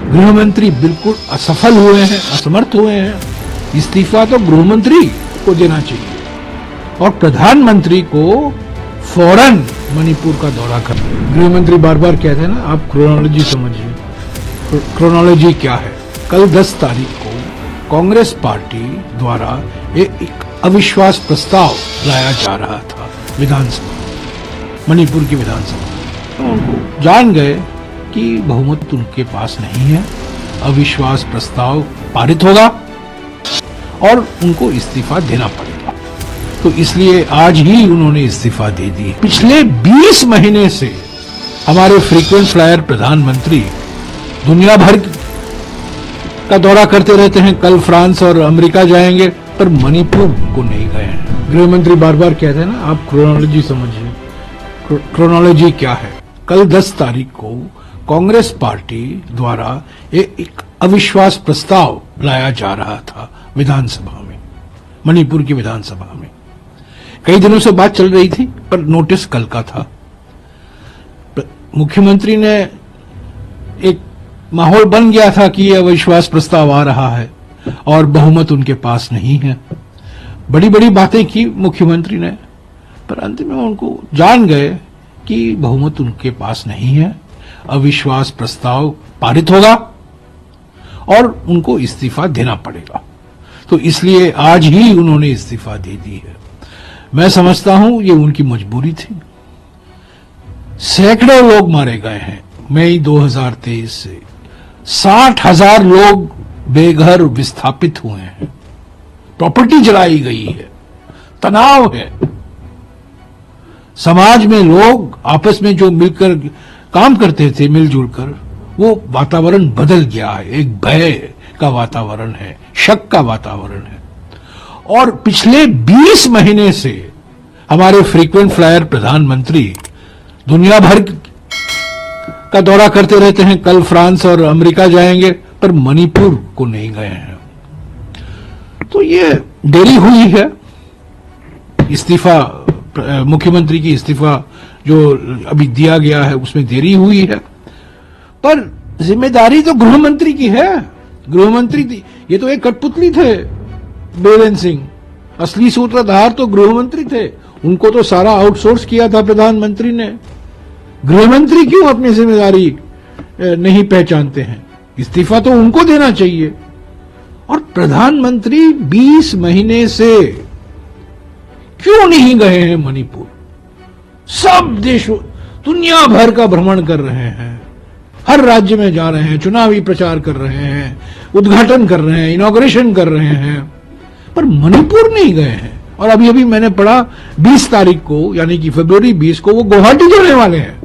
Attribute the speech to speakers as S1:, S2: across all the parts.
S1: गृह मंत्री बिल्कुल असफल हुए हैं, असमर्थ हुए हैं। इस्तीफा तो गृह मंत्री को देना चाहिए और प्रधानमंत्री को फौरन मणिपुर का दौरा करना। गृह मंत्री बार बार कहते हैं ना, आप क्रोनोलॉजी समझिए। क्रोनोलॉजी क्या है? कल 10 तारीख को कांग्रेस पार्टी द्वारा एक अविश्वास प्रस्ताव लाया जा रहा था विधानसभा, मणिपुर की विधानसभा। तो उनको जान गए कि बहुमत उनके पास नहीं है, अविश्वास प्रस्ताव पारित होगा और उनको इस्तीफा देना पड़ेगा। तो इसलिए आज ही उन्होंने इस्तीफा दे दी। पिछले 20 महीने से हमारे फ्रीक्वेंट फ्लायर प्रधानमंत्री दुनिया भर का दौरा करते रहते हैं। कल फ्रांस और अमेरिका जाएंगे, पर मणिपुर को नहीं गए हैं। गृह मंत्री बार बार कहते हैं ना, आप क्रोनोलॉजी समझिए। क्रोनोलॉजी क्या है? कल 10 तारीख को कांग्रेस पार्टी द्वारा एक अविश्वास प्रस्ताव लाया जा रहा था विधानसभा में, मणिपुर की विधानसभा में। कई दिनों से बात चल रही थी, पर नोटिस कल का था। मुख्यमंत्री ने एक माहौल बन गया था कि यह अविश्वास प्रस्ताव आ रहा है और बहुमत उनके पास नहीं है। बड़ी बड़ी बातें की मुख्यमंत्री ने, पर अंत में उनको जान गए कि बहुमत उनके पास नहीं है, अविश्वास प्रस्ताव पारित होगा और उनको इस्तीफा देना पड़ेगा। तो इसलिए आज ही उन्होंने इस्तीफा दे दी है। मैं समझता हूं ये उनकी मजबूरी थी। सैकड़ों लोग मारे गए हैं मई 2023 से। 60,000 लोग बेघर विस्थापित हुए हैं, प्रॉपर्टी जलाई गई है, तनाव है। समाज में लोग आपस में जो मिलकर काम करते थे, मिलजुल कर, वो वातावरण बदल गया है। एक भय का वातावरण है, शक का वातावरण है। और पिछले 20 महीने से हमारे फ्रीक्वेंट फ्लायर प्रधानमंत्री दुनिया भर का दौरा करते रहते हैं। कल फ्रांस और अमेरिका जाएंगे, पर मणिपुर को नहीं गए हैं। तो ये देरी हुई है। इस्तीफा, मुख्यमंत्री की इस्तीफा जो अभी दिया गया है उसमें देरी हुई है, पर जिम्मेदारी तो गृह मंत्री की है। गृह मंत्री थी, ये तो एक कठपुतली थे बीरेन्द्र सिंह। असली सूत्रधार तो गृह मंत्री थे, उनको तो सारा आउटसोर्स किया था प्रधानमंत्री ने। गृह मंत्री क्यों अपनी जिम्मेदारी नहीं पहचानते हैं? इस्तीफा तो उनको देना चाहिए। और प्रधानमंत्री 20 महीने से क्यों नहीं गए हैं मणिपुर? सब देशों, दुनिया भर का भ्रमण कर रहे हैं, हर राज्य में जा रहे हैं, चुनावी प्रचार कर रहे हैं, उद्घाटन कर रहे हैं, इनॉग्रेशन कर रहे हैं, पर मणिपुर नहीं गए हैं। और अभी अभी मैंने पढ़ा 20 तारीख को, यानी कि फरवरी 20 को वो गुवाहाटी जाने वाले हैं।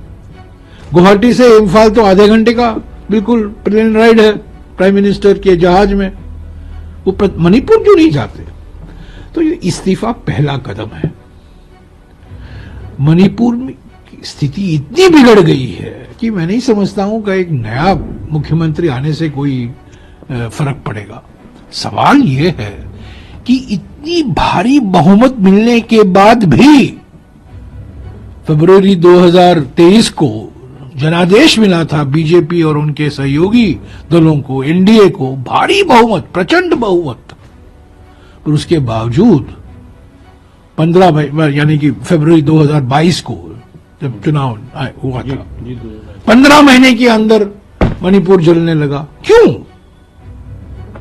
S1: गुवाहाटी से इम्फाल तो आधे घंटे का बिल्कुल प्लेन राइड है प्राइम मिनिस्टर के जहाज में। वो मणिपुर क्यों नहीं जाते? तो ये इस्तीफा पहला कदम है। मणिपुर में स्थिति इतनी बिगड़ गई है कि मैं नहीं समझता हूं कि एक नया मुख्यमंत्री आने से कोई फर्क पड़ेगा। सवाल यह है कि इतनी भारी बहुमत मिलने के बाद भी फरवरी 2023 को जनादेश मिला था बीजेपी और उनके सहयोगी दलों को, एनडीए को, भारी बहुमत, प्रचंड बहुमत, पर उसके बावजूद 15 यानी कि फरवरी 2022 को जब चुनाव हुआ था, 15 महीने के अंदर मणिपुर जलने लगा। क्यों?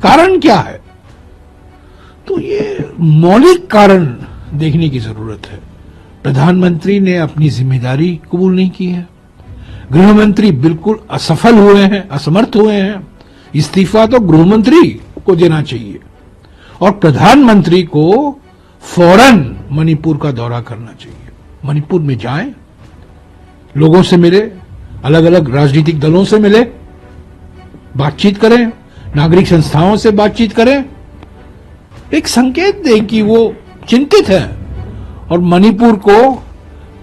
S1: कारण क्या है? तो ये मौलिक कारण देखने की जरूरत है। प्रधानमंत्री ने अपनी जिम्मेदारी कबूल नहीं की है। गृह मंत्री बिल्कुल असफल हुए हैं, असमर्थ हुए हैं। इस्तीफा तो गृह मंत्री को देना चाहिए और प्रधानमंत्री को फौरन मणिपुर का दौरा करना चाहिए। मणिपुर में जाएं, लोगों से मिले, अलग अलग राजनीतिक दलों से मिले, बातचीत करें, नागरिक संस्थाओं से बातचीत करें, एक संकेत दें कि वो चिंतित है। और मणिपुर को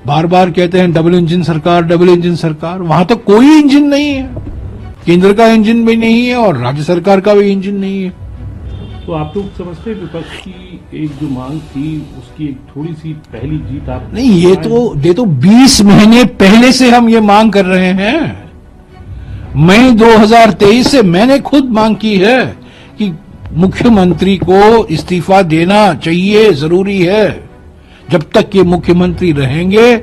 S1: बार बार कहते हैं डबल इंजन सरकार, डबल इंजन सरकार। वहां तो कोई इंजन नहीं है, केंद्र का इंजन भी नहीं है और राज्य सरकार का भी इंजन नहीं है।
S2: तो आप लोग समझते हैं विपक्ष की एक जो मांग थी उसकी थोड़ी सी पहली जीत आप
S1: नहीं, ये तो 20 महीने पहले से हम ये मांग कर रहे हैं। मई 2023 से मैंने खुद मांग की है कि मुख्यमंत्री को इस्तीफा देना चाहिए, जरूरी है। जब तक ये मुख्यमंत्री रहेंगे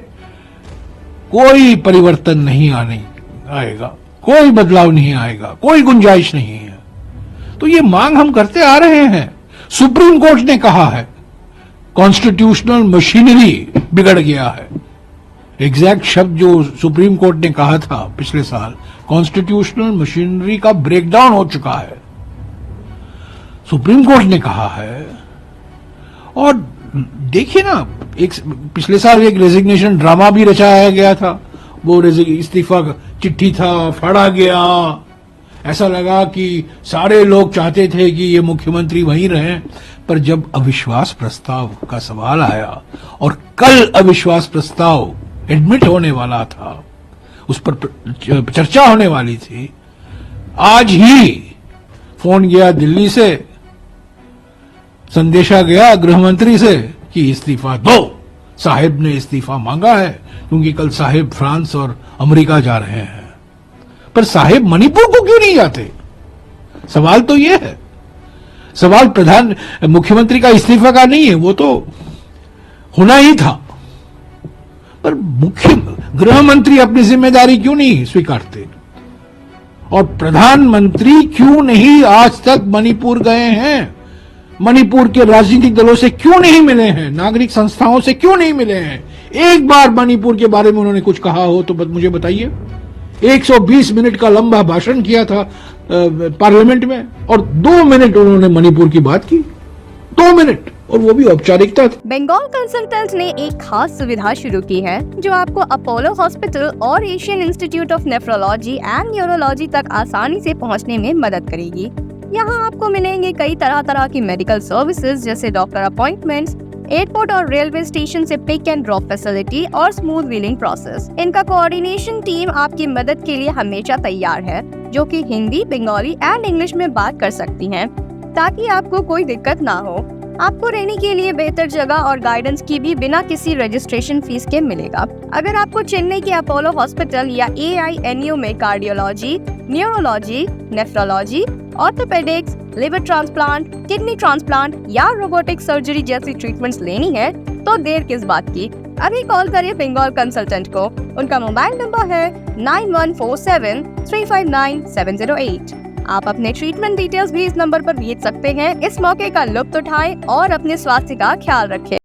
S1: कोई परिवर्तन नहीं आएगा, कोई बदलाव नहीं आएगा, कोई गुंजाइश नहीं है। तो ये मांग हम करते आ रहे हैं। सुप्रीम कोर्ट ने कहा है कॉन्स्टिट्यूशनल मशीनरी बिगड़ गया है। एग्जैक्ट शब्द जो सुप्रीम कोर्ट ने कहा था पिछले साल, कॉन्स्टिट्यूशनल मशीनरी का ब्रेकडाउन हो चुका है, सुप्रीम कोर्ट ने कहा है। और देखिए ना, एक पिछले साल एक रेजिग्नेशन ड्रामा भी रचाया गया था। वो इस्तीफा चिट्ठी था, फाड़ा गया, ऐसा लगा कि सारे लोग चाहते थे कि ये मुख्यमंत्री वहीं रहें। पर जब अविश्वास प्रस्ताव का सवाल आया और कल अविश्वास प्रस्ताव एडमिट होने वाला था, उस पर चर्चा होने वाली थी, आज ही फोन गया दिल्ली से, संदेशा गया गृह मंत्री से कि इस्तीफा दो। साहिब ने इस्तीफा मांगा है क्योंकि कल साहिब फ्रांस और अमेरिका जा रहे हैं। पर साहिब मणिपुर को क्यों नहीं जाते? सवाल तो यह है। सवाल मुख्यमंत्री का इस्तीफा का नहीं है, वो तो होना ही था। पर गृह मंत्री अपनी जिम्मेदारी क्यों नहीं स्वीकारते? और प्रधानमंत्री क्यों नहीं आज तक मणिपुर गए हैं? मणिपुर के राजनीतिक दलों से क्यों नहीं मिले हैं? नागरिक संस्थाओं से क्यों नहीं मिले हैं? एक बार मणिपुर के बारे में उन्होंने कुछ कहा हो तो मुझे बताइए। 120 मिनट का लंबा भाषण किया था पार्लियामेंट में और 2 मिनट उन्होंने मणिपुर की बात की। 2 मिनट, और वो भी औपचारिकता थी।
S3: बंगाल कंसल्टेंट ने एक खास सुविधा शुरू की है जो आपको अपोलो हॉस्पिटल और Asian institute of nephrology and neurology तक आसानी से पहुंचने में मदद करेगी। यहाँ आपको मिलेंगे कई तरह की मेडिकल सर्विसेज जैसे डॉक्टर अपॉइंटमेंट्स, एयरपोर्ट और रेलवे स्टेशन से पिक एंड ड्रॉप फैसिलिटी और स्मूथ व्हीलिंग प्रोसेस। इनका कोऑर्डिनेशन टीम आपकी मदद के लिए हमेशा तैयार है, जो कि हिंदी, बंगाली एंड इंग्लिश में बात कर सकती हैं, ताकि आपको कोई दिक्कत ना हो। आपको रहने के लिए बेहतर जगह और गाइडेंस की भी बिना किसी रजिस्ट्रेशन फीस के मिलेगा। अगर आपको चेन्नई के अपोलो हॉस्पिटल या AINU में cardiology, neurology, nephrology, orthopaedics, liver transplant, kidney transplant या रोबोटिक सर्जरी जैसी ट्रीटमेंट्स लेनी है तो देर किस बात की। अभी कॉल करिए बंगाल कंसल्टेंट को। उनका मोबाइल नंबर है 9147359708। आप अपने ट्रीटमेंट डिटेल्स भी इस नंबर पर भेज सकते हैं। इस मौके का लुत्फ उठाएं और अपने स्वास्थ्य का ख्याल रखें।